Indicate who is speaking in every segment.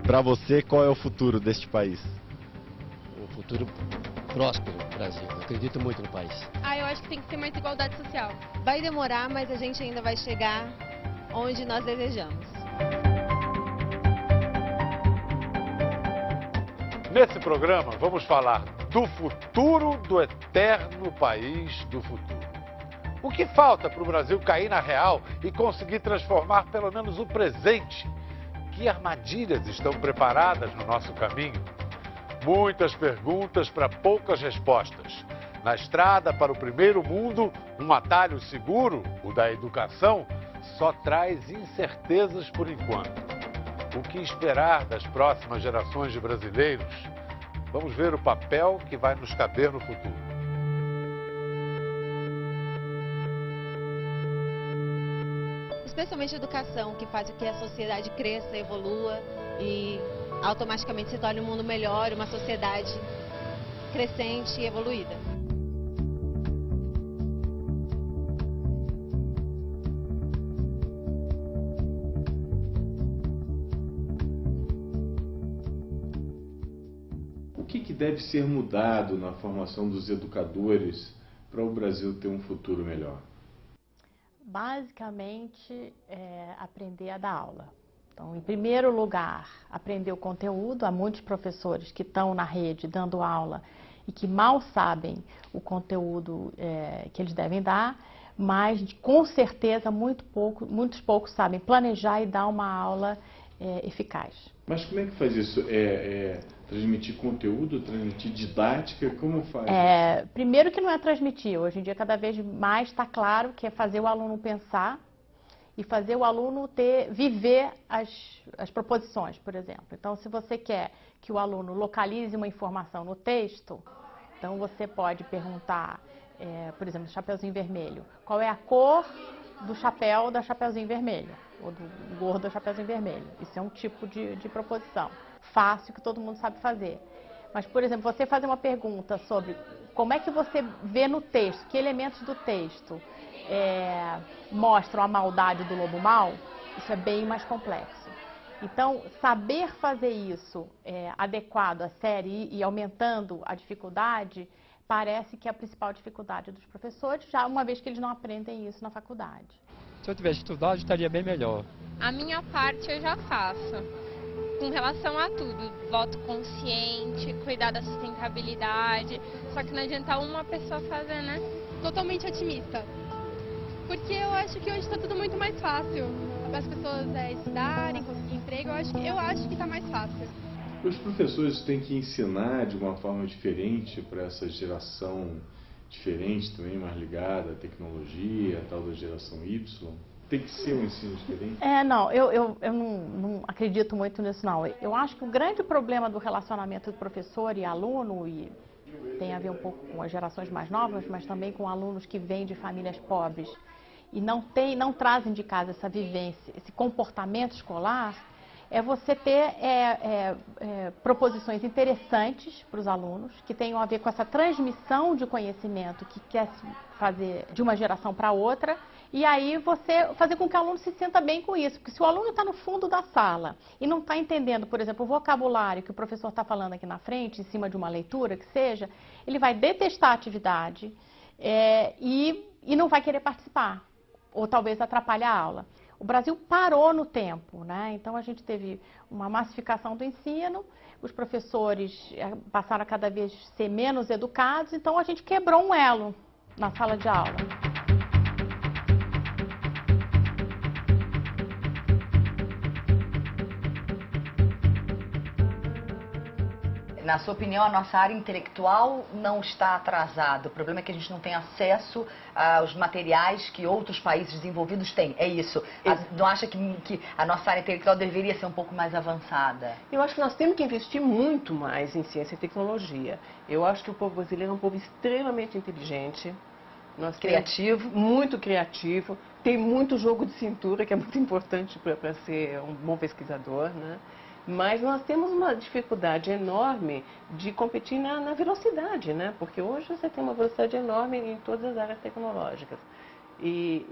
Speaker 1: Para você, qual é o futuro deste país?
Speaker 2: Um futuro próspero do Brasil. Eu acredito muito no país.
Speaker 3: Eu acho que tem que ter mais igualdade social.
Speaker 4: Vai demorar, mas a gente ainda vai chegar onde nós desejamos.
Speaker 5: Nesse programa, vamos falar do futuro do eterno país do futuro. O que falta para o Brasil cair na real e conseguir transformar pelo menos o presente? Que armadilhas estão preparadas no nosso caminho? Muitas perguntas para poucas respostas. Na estrada para o primeiro mundo, um atalho seguro, o da educação, só traz incertezas por enquanto. O que esperar das próximas gerações de brasileiros? Vamos ver o papel que vai nos caber no futuro.
Speaker 4: Especialmente a educação, que faz com que a sociedade cresça, evolua e automaticamente se torne um mundo melhor, uma sociedade crescente e evoluída.
Speaker 6: O que deve ser mudado na formação dos educadores para o Brasil ter um futuro melhor?
Speaker 7: Basicamente, aprender a dar aula. Então, em primeiro lugar, aprender o conteúdo. Há muitos professores que estão na rede dando aula e que mal sabem o conteúdo que eles devem dar, mas com certeza muitos poucos sabem planejar e dar uma aula eficaz.
Speaker 6: Mas como é que faz isso? Transmitir conteúdo, transmitir didática? Como faz?
Speaker 7: Primeiro que não é transmitir. Hoje em dia, cada vez mais está claro que é fazer o aluno pensar e fazer o aluno viver as proposições, por exemplo. Então, se você quer que o aluno localize uma informação no texto, então você pode perguntar, por exemplo, do Chapeuzinho Vermelho, qual é a cor do chapéu da Chapeuzinho Vermelho, ou do gorro da Chapeuzinho Vermelho. Isso é um tipo de proposição fácil que todo mundo sabe fazer. Mas, por exemplo, você fazer uma pergunta sobre como é que você vê no texto, que elementos do texto mostram a maldade do lobo mau, isso é bem mais complexo. Então, saber fazer isso adequado à série e aumentando a dificuldade, parece que é a principal dificuldade dos professores, já uma vez que eles não aprendem isso na faculdade.
Speaker 8: Se eu tivesse estudado, estaria bem melhor.
Speaker 3: A minha parte eu já faço. Com relação a tudo, voto consciente, cuidar da sustentabilidade, só que não adianta uma pessoa fazer, né?
Speaker 9: Totalmente otimista, porque eu acho que hoje está tudo muito mais fácil. As pessoas estudarem, conseguir emprego, eu acho que está mais fácil.
Speaker 6: Os professores têm que ensinar de uma forma diferente para essa geração diferente também, mais ligada à tecnologia, a tal da geração Y? Tem que ser um ensino diferente?
Speaker 7: Não, eu não acredito muito nisso, não. Eu acho que o grande problema do relacionamento do professor e aluno, e tem a ver um pouco com as gerações mais novas, mas também com alunos que vêm de famílias pobres e não trazem de casa essa vivência, esse comportamento escolar, é você ter proposições interessantes para os alunos, que tenham a ver com essa transmissão de conhecimento que quer se fazer de uma geração para outra, e aí você fazer com que o aluno se sinta bem com isso. Porque se o aluno está no fundo da sala e não está entendendo, por exemplo, o vocabulário que o professor está falando aqui na frente, em cima de uma leitura que seja, ele vai detestar a atividade e não vai querer participar, ou talvez atrapalhe a aula. O Brasil parou no tempo, né? Então a gente teve uma massificação do ensino, os professores passaram a cada vez ser menos educados, então a gente quebrou um elo na sala de aula.
Speaker 10: Na sua opinião, a nossa área intelectual não está atrasada. O problema é que a gente não tem acesso aos materiais que outros países desenvolvidos têm. É isso. Não acha que a nossa área intelectual deveria ser um pouco mais avançada?
Speaker 11: Eu acho que nós temos que investir muito mais em ciência e tecnologia. Eu acho que o povo brasileiro é um povo extremamente inteligente.
Speaker 10: Criativo.
Speaker 11: Muito criativo. Tem muito jogo de cintura, que é muito importante para ser um bom pesquisador, né? Mas nós temos uma dificuldade enorme de competir na velocidade, né? Porque hoje você tem uma velocidade enorme em todas as áreas tecnológicas. E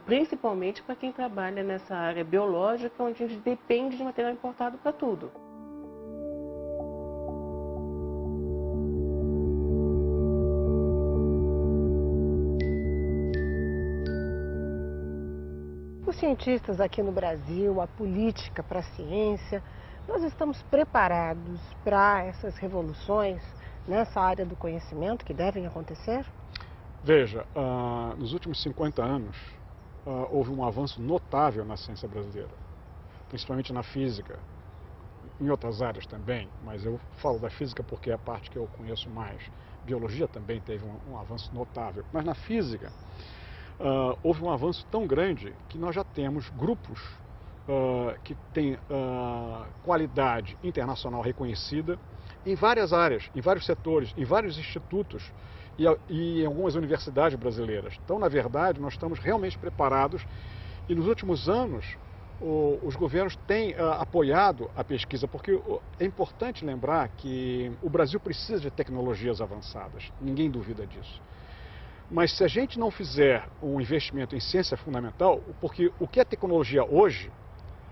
Speaker 11: principalmente para quem trabalha nessa área biológica, onde a gente depende de material importado para tudo.
Speaker 12: os cientistas aqui no Brasil, a política para a ciência, nós estamos preparados para essas revoluções nessa área do conhecimento que devem acontecer?
Speaker 13: Veja, nos últimos 50 anos, houve um avanço notável na ciência brasileira, principalmente na física, em outras áreas também, mas eu falo da física porque é a parte que eu conheço mais. Biologia também teve um avanço notável, mas na física houve um avanço tão grande que nós já temos grupos que têm qualidade internacional reconhecida em várias áreas, em vários setores, em vários institutos e em algumas universidades brasileiras. Então, na verdade, nós estamos realmente preparados e nos últimos anos os governos têm apoiado a pesquisa, porque é importante lembrar que o Brasil precisa de tecnologias avançadas, ninguém duvida disso. Mas se a gente não fizer um investimento em ciência fundamental, porque o que é tecnologia hoje,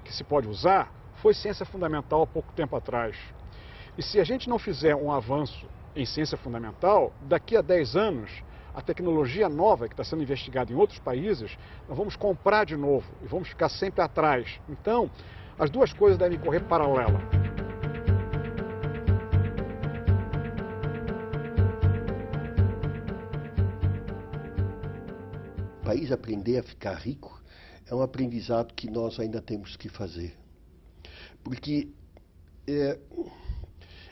Speaker 13: que se pode usar, foi ciência fundamental há pouco tempo atrás. E se a gente não fizer um avanço em ciência fundamental, daqui a 10 anos, a tecnologia nova que está sendo investigada em outros países, nós vamos comprar de novo e vamos ficar sempre atrás. Então, as duas coisas devem correr paralela.
Speaker 14: O país aprender a ficar rico é um aprendizado que nós ainda temos que fazer. Porque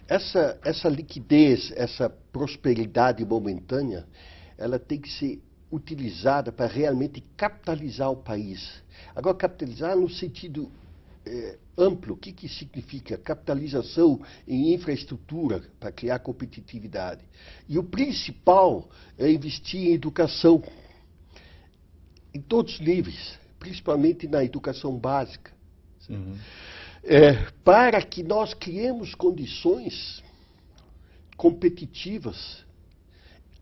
Speaker 14: essa liquidez, essa prosperidade momentânea, ela tem que ser utilizada para realmente capitalizar o país. Agora, capitalizar no sentido amplo, o que significa? Capitalização em infraestrutura para criar competitividade. E o principal é investir em educação, em todos os níveis, principalmente na educação básica. Uhum. Para que nós criemos condições competitivas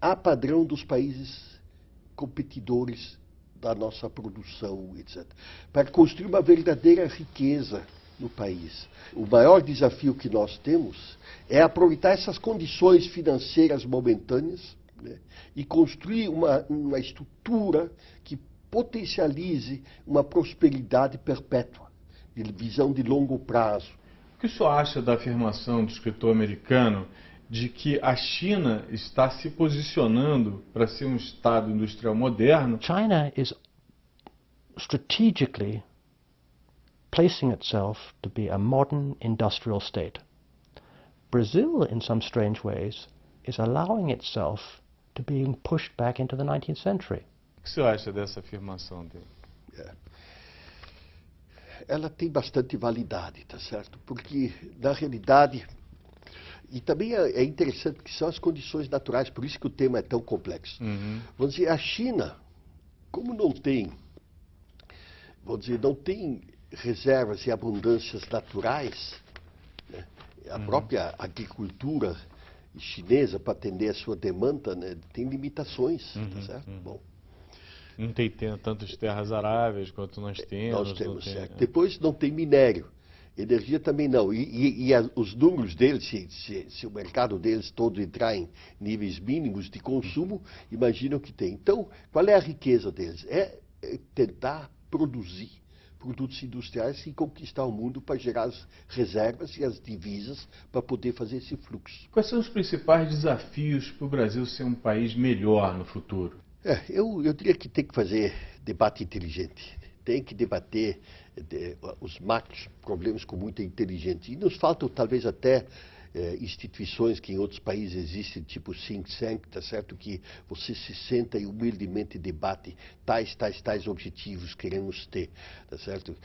Speaker 14: a padrão dos países competidores da nossa produção, etc. Para construir uma verdadeira riqueza no país. O maior desafio que nós temos é aproveitar essas condições financeiras momentâneas, né, e construir uma estrutura que potencialize uma prosperidade perpétua, de visão de longo prazo.
Speaker 6: O que o senhor acha da afirmação do escritor americano de que a China está se posicionando para ser um estado industrial moderno?
Speaker 15: China is strategically placing itself to be a modern industrial state. Brazil, in some strange ways, is allowing itself to being pushed back into the 19th century.
Speaker 6: O que o senhor acha dessa afirmação dele?
Speaker 14: Ela tem bastante validade, tá certo? Porque, na realidade, e também é interessante que são as condições naturais, por isso que o tema é tão complexo. Uhum. Vamos dizer, a China, como não tem, vamos dizer, não tem reservas e abundâncias naturais, né? A própria agricultura chinesa, para atender a sua demanda, né, tem limitações, tá certo? Bom.
Speaker 6: Não tem tantas terras aráveis quanto nós temos.
Speaker 14: Nós temos, certo. Depois não tem minério. Energia também não. Os números deles, se o mercado deles todo entrar em níveis mínimos de consumo, imaginam que tem. Então, qual é a riqueza deles? É tentar produzir produtos industriais e conquistar o mundo para gerar as reservas e as divisas para poder fazer esse fluxo.
Speaker 6: Quais são os principais desafios para o Brasil ser um país melhor no futuro?
Speaker 14: Eu diria que tem que fazer debate inteligente. Tem que debater os macros problemas com muita inteligência. E nos faltam talvez até instituições que em outros países existem, tipo think tank, tá certo? Que você se senta e humildemente debate tais objetivos que queremos ter, tá certo?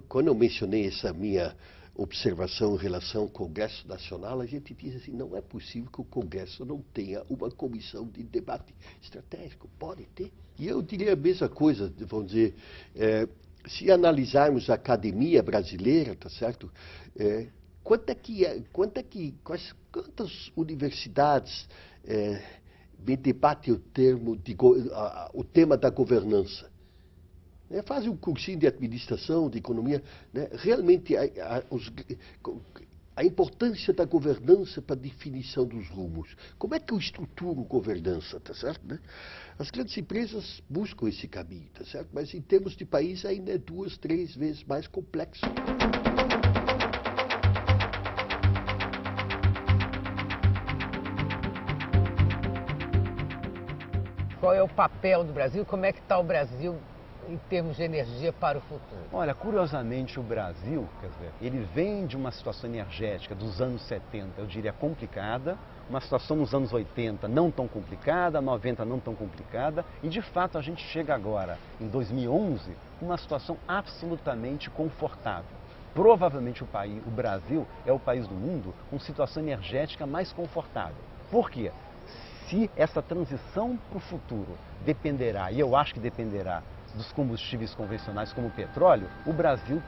Speaker 14: Quando eu mencionei essa minha observação em relação ao Congresso Nacional, a gente diz assim, não é possível que o Congresso não tenha uma comissão de debate estratégico. Pode ter. E eu diria a mesma coisa, vamos dizer, se analisarmos a academia brasileira, tá certo? Quantas universidades me debatem o tema da governança? Fazem um cursinho de administração, de economia. Né? Realmente, a importância da governança para a definição dos rumos. Como é que eu estruturo governança, tá certo? Né? As grandes empresas buscam esse caminho, tá certo? Mas em termos de país ainda é 2, 3 vezes mais complexo.
Speaker 16: Qual é o papel do Brasil? Como é que está o Brasil em termos de energia para o futuro?
Speaker 17: Olha, curiosamente o Brasil, quer dizer, ele vem de uma situação energética dos anos 70, eu diria complicada, uma situação nos anos 80 não tão complicada, 90 não tão complicada, e de fato a gente chega agora, em 2011, numa situação absolutamente confortável. Provavelmente o Brasil é o país do mundo com situação energética mais confortável. Por quê? Se essa transição para o futuro dependerá, e eu acho que dependerá, dos combustíveis convencionais como o petróleo, o Brasil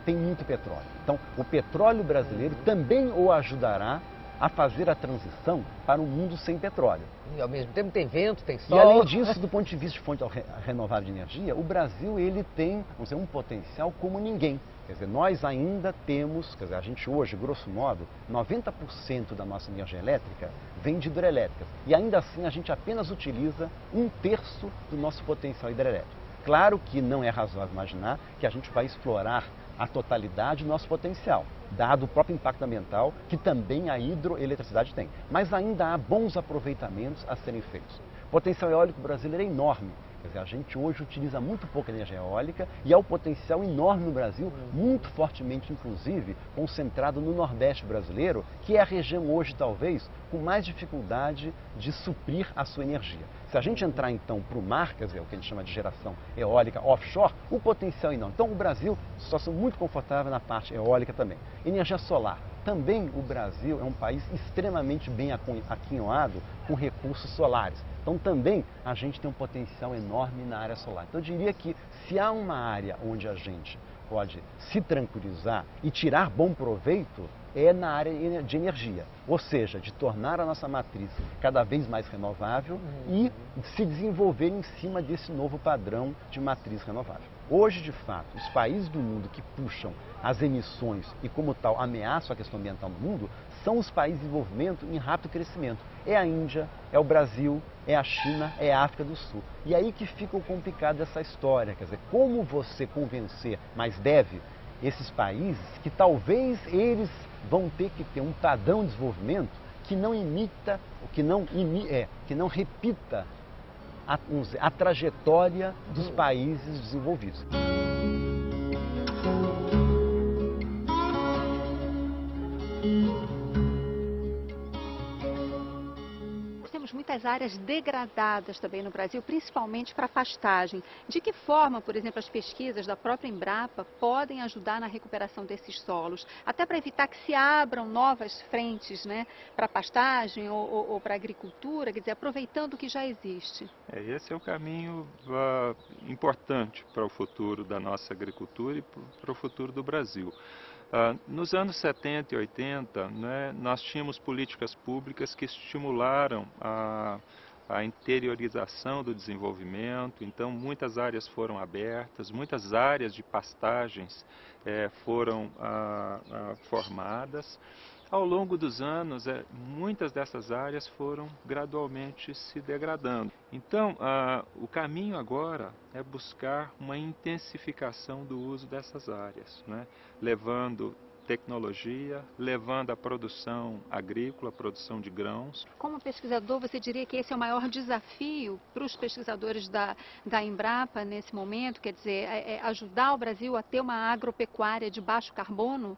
Speaker 17: tem muito petróleo. Então, o petróleo brasileiro também o ajudará a fazer a transição para um mundo sem petróleo.
Speaker 16: E ao mesmo tempo tem vento, tem sol.
Speaker 17: E além disso, do ponto de vista de fonte renovável de energia, o Brasil ele tem, vamos dizer, um potencial como ninguém. Quer dizer, nós ainda temos, quer dizer, a gente hoje, grosso modo, 90% da nossa energia elétrica vem de hidrelétricas. E ainda assim a gente apenas utiliza 1/3 do nosso potencial hidrelétrico. Claro que não é razoável imaginar que a gente vai explorar a totalidade do nosso potencial, dado o próprio impacto ambiental que também a hidroeletricidade tem. Mas ainda há bons aproveitamentos a serem feitos. O potencial eólico brasileiro é enorme. Quer dizer, a gente hoje utiliza muito pouca energia eólica e há um potencial enorme no Brasil, muito fortemente, inclusive, concentrado no Nordeste brasileiro, que é a região hoje, talvez, com mais dificuldade de suprir a sua energia. Se a gente entrar, então, para o mar, quer dizer, o que a gente chama de geração eólica offshore, o potencial é enorme. Então, o Brasil, situação muito confortável na parte eólica também. Energia solar. Também o Brasil é um país extremamente bem aquinhoado com recursos solares. Então também a gente tem um potencial enorme na área solar. Então eu diria que se há uma área onde a gente pode se tranquilizar e tirar bom proveito, é na área de energia. Ou seja, de tornar a nossa matriz cada vez mais renovável e se desenvolver em cima desse novo padrão de matriz renovável. Hoje, de fato, os países do mundo que puxam as emissões e, como tal, ameaçam a questão ambiental no mundo, são os países de desenvolvimento em rápido crescimento. É a Índia, é o Brasil, é a China, é a África do Sul. E aí que fica o complicado dessa história, quer dizer, como você convencer, mas deve, esses países que talvez eles vão ter que ter um padrão de desenvolvimento que não imita, que não repita a trajetória dos países desenvolvidos.
Speaker 18: Temos muitas áreas degradadas também no Brasil, principalmente para pastagem. De que forma, por exemplo, as pesquisas da própria Embrapa podem ajudar na recuperação desses solos, até para evitar que se abram novas frentes, né, para pastagem ou para agricultura, quer dizer, aproveitando o que já existe?
Speaker 19: Esse é o caminho importante para o futuro da nossa agricultura e para o futuro do Brasil. Nos anos 70 e 80, né, nós tínhamos políticas públicas que estimularam a interiorização do desenvolvimento, então muitas áreas foram abertas, muitas áreas de pastagens foram formadas. Ao longo dos anos, muitas dessas áreas foram gradualmente se degradando. Então, o caminho agora é buscar uma intensificação do uso dessas áreas, né? Levando tecnologia, levando a produção agrícola, a produção de grãos.
Speaker 18: Como pesquisador, você diria que esse é o maior desafio para os pesquisadores da Embrapa nesse momento? Quer dizer, ajudar o Brasil a ter uma agropecuária de baixo carbono?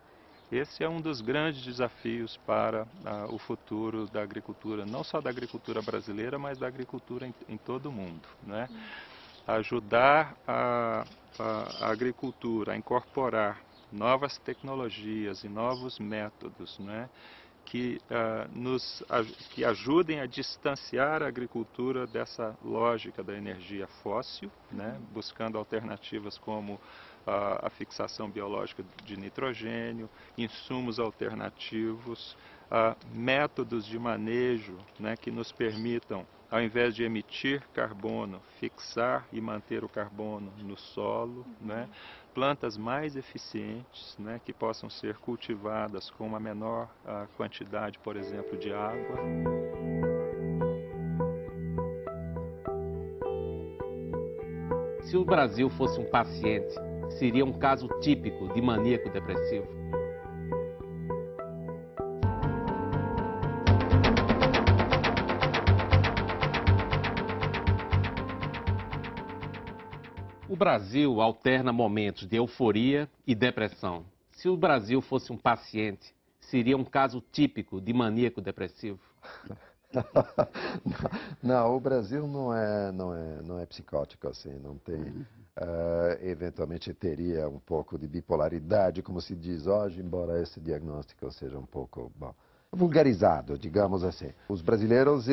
Speaker 19: Esse é um dos grandes desafios para o futuro da agricultura, não só da agricultura brasileira, mas da agricultura em todo o mundo, né? Ajudar a agricultura a incorporar novas tecnologias e novos métodos, né? Que ajudem a distanciar a agricultura dessa lógica da energia fóssil, né? Buscando alternativas como a fixação biológica de nitrogênio, insumos alternativos, métodos de manejo, né, que nos permitam ao invés de emitir carbono, fixar e manter o carbono no solo, né? Plantas mais eficientes, né? Que possam ser cultivadas com uma menor quantidade, por exemplo, de água.
Speaker 20: Se o Brasil fosse um paciente, seria um caso típico de maníaco depressivo. O Brasil alterna momentos de euforia e depressão. Se o Brasil fosse um paciente, seria um caso típico de maníaco depressivo.
Speaker 21: Não, o Brasil não é psicótico assim, não tem. Eventualmente teria um pouco de bipolaridade, como se diz hoje, embora esse diagnóstico seja um pouco vulgarizado, digamos assim. Os brasileiros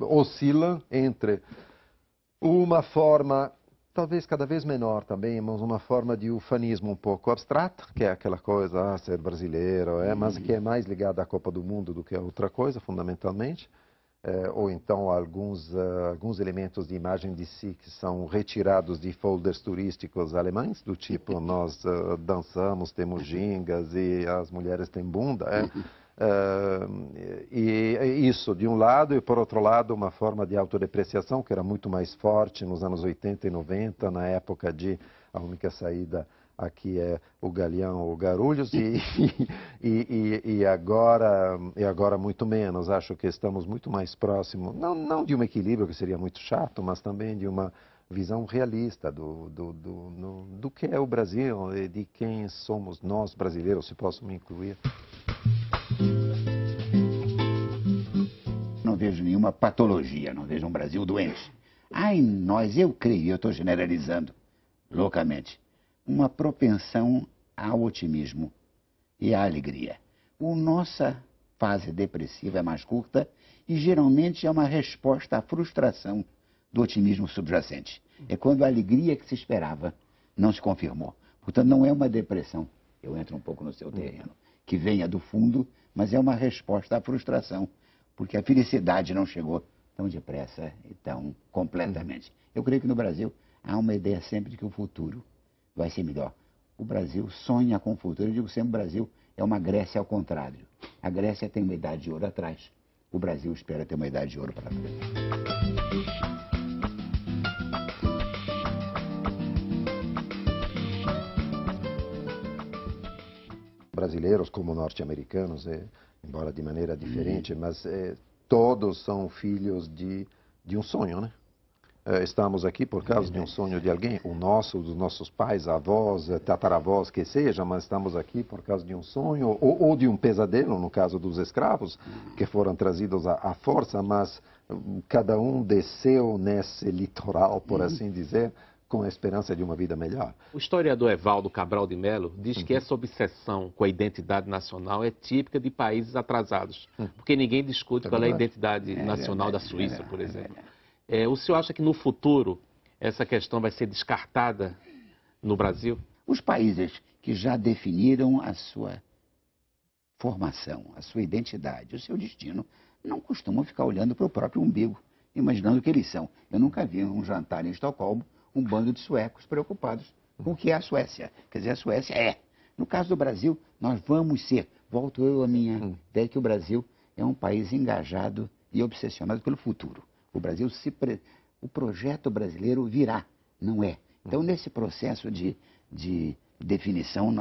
Speaker 21: oscilam entre uma forma, talvez cada vez menor também, mas uma forma de ufanismo um pouco abstrata, que é aquela coisa, ser brasileiro, mas que é mais ligada à Copa do Mundo do que a outra coisa, fundamentalmente. Ou então alguns elementos de imagem de si que são retirados de folders turísticos alemães, do tipo nós dançamos, temos gingas e as mulheres têm bunda. E isso de um lado, e por outro lado uma forma de autodepreciação que era muito mais forte nos anos 80 e 90, na época de a única saída aqui é o Galeão ou Guarulhos, e agora muito menos. Acho que estamos muito mais próximos, não de um equilíbrio que seria muito chato, mas também de uma visão realista do que é o Brasil e de quem somos nós brasileiros, se posso me incluir.
Speaker 22: Não vejo nenhuma patologia, não vejo um Brasil doente. Há em nós, eu creio, eu estou generalizando loucamente, uma propensão ao otimismo e à alegria. A nossa fase depressiva é mais curta e geralmente é uma resposta à frustração do otimismo subjacente. É quando a alegria que se esperava não se confirmou. Portanto, não é uma depressão, eu entro um pouco no seu terreno, que venha do fundo, mas é uma resposta à frustração, porque a felicidade não chegou tão depressa e tão completamente. Eu creio que no Brasil há uma ideia sempre de que o futuro vai ser melhor. O Brasil sonha com o futuro. Eu digo sempre, o Brasil é uma Grécia ao contrário. A Grécia tem uma idade de ouro atrás. O Brasil espera ter uma idade de ouro para frente.
Speaker 21: Brasileiros como norte-americanos, embora de maneira diferente, mas todos são filhos de um sonho, né? Estamos aqui por causa de um sonho de alguém, o nosso, dos nossos pais, avós, tataravós, que seja, mas estamos aqui por causa de um sonho ou de um pesadelo, no caso dos escravos, que foram trazidos à força, mas cada um desceu nesse litoral, por assim dizer, com a esperança de uma vida melhor.
Speaker 20: O historiador Evaldo Cabral de Mello diz que essa obsessão com a identidade nacional é típica de países atrasados, porque ninguém discute qual é a identidade nacional da Suíça, por exemplo. O senhor acha que no futuro essa questão vai ser descartada no Brasil?
Speaker 22: Os países que já definiram a sua formação, a sua identidade, o seu destino, não costumam ficar olhando para o próprio umbigo, imaginando o que eles são. Eu nunca vi um jantar em Estocolmo um bando de suecos preocupados com o que é a Suécia. Quer dizer, a Suécia é. No caso do Brasil, nós vamos ser, volto eu à minha ideia que o Brasil é um país engajado e obsessionado pelo futuro. O Brasil, o projeto brasileiro virá, não é. Então, nesse processo de definição,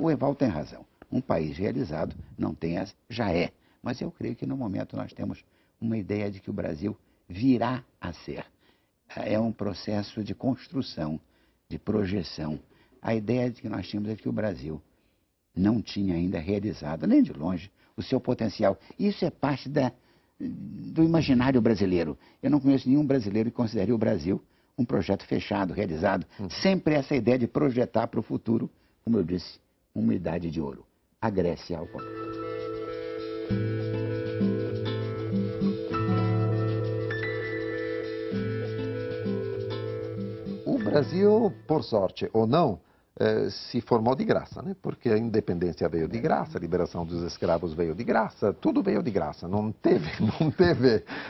Speaker 22: o Evaldo tem razão. Um país realizado não tem já é. Mas eu creio que no momento nós temos uma ideia de que o Brasil virá a ser. É um processo de construção, de projeção. A ideia de que nós tínhamos é que o Brasil não tinha ainda realizado, nem de longe, o seu potencial. Isso é parte do imaginário brasileiro. Eu não conheço nenhum brasileiro que considere o Brasil um projeto fechado, realizado. Sempre essa ideia de projetar para o futuro, como eu disse, uma idade de ouro. A Grécia ao contrário.
Speaker 21: O Brasil, por sorte ou não, se formou de graça, né? Porque a independência veio de graça, a liberação dos escravos veio de graça, tudo veio de graça. Não teve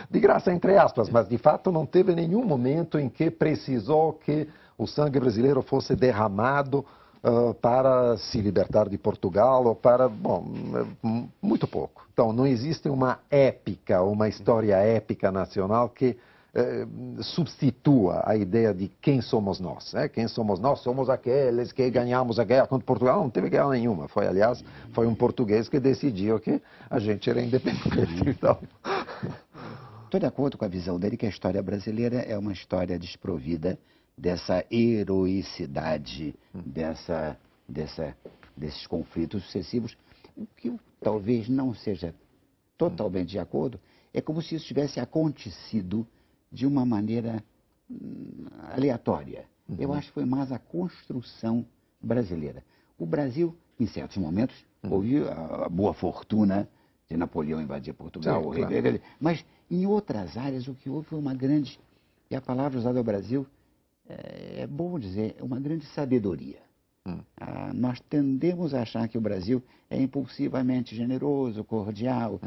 Speaker 21: de graça entre aspas, mas de fato não teve nenhum momento em que precisou que o sangue brasileiro fosse derramado para se libertar de Portugal ou para, bom, muito pouco. Então não existe uma épica, uma história épica nacional que substitua a ideia de quem somos nós. Quem somos nós? Somos aqueles que ganhamos a guerra contra Portugal. Não teve guerra nenhuma. Foi um português que decidiu que a gente era independente. Então...
Speaker 22: Estou de acordo com a visão dele que a história brasileira é uma história desprovida dessa heroicidade, desses conflitos sucessivos. O que eu talvez não seja totalmente de acordo é como se isso tivesse acontecido de uma maneira aleatória. Eu acho que foi mais a construção brasileira. O Brasil, em certos momentos, houve a boa fortuna de Napoleão invadir Portugal, o rei dele, mas em outras áreas o que houve foi uma grande, e a palavra usada ao Brasil, é bom dizer, uma grande sabedoria. Nós tendemos a achar que o Brasil é impulsivamente generoso, cordial,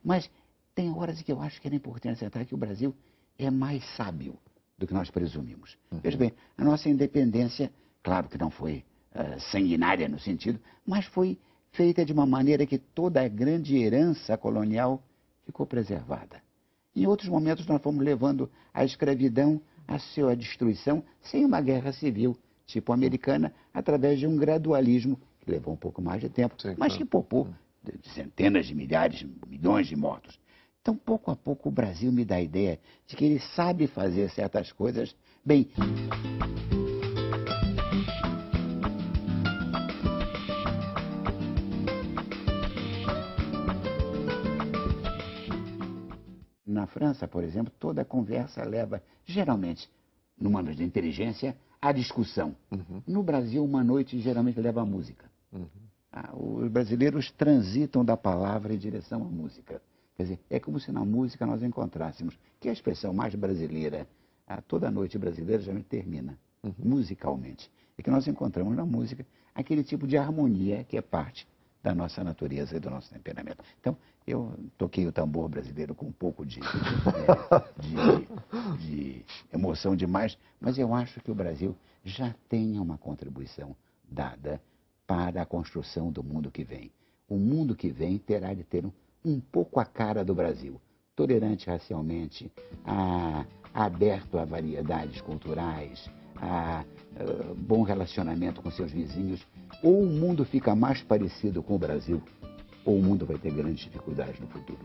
Speaker 22: mas tem horas em que eu acho que era importante acertar que o Brasil é mais sábio do que nós presumimos. Veja bem, a nossa independência, claro que não foi sanguinária no sentido, mas foi feita de uma maneira que toda a grande herança colonial ficou preservada. Em outros momentos nós fomos levando a escravidão à sua destruição sem uma guerra civil, tipo americana, através de um gradualismo que levou um pouco mais de tempo, mas que poupou centenas de milhares, milhões de mortos. Então, pouco a pouco, o Brasil me dá a ideia de que ele sabe fazer certas coisas bem. Na França, por exemplo, toda a conversa leva, geralmente, numa noite de inteligência, à discussão. No Brasil, uma noite geralmente leva à música. Os brasileiros transitam da palavra em direção à música. Quer dizer, é como se na música nós encontrássemos, que é a expressão mais brasileira, toda noite brasileira já termina, musicalmente. É que nós encontramos na música aquele tipo de harmonia que é parte da nossa natureza e do nosso temperamento. Então, eu toquei o tambor brasileiro com um pouco de emoção demais, mas eu acho que o Brasil já tem uma contribuição dada para a construção do mundo que vem. O mundo que vem terá de ter um pouco a cara do Brasil, tolerante racialmente, aberto a variedades culturais, a bom relacionamento com seus vizinhos. Ou o mundo fica mais parecido com o Brasil, ou o mundo vai ter grandes dificuldades no futuro.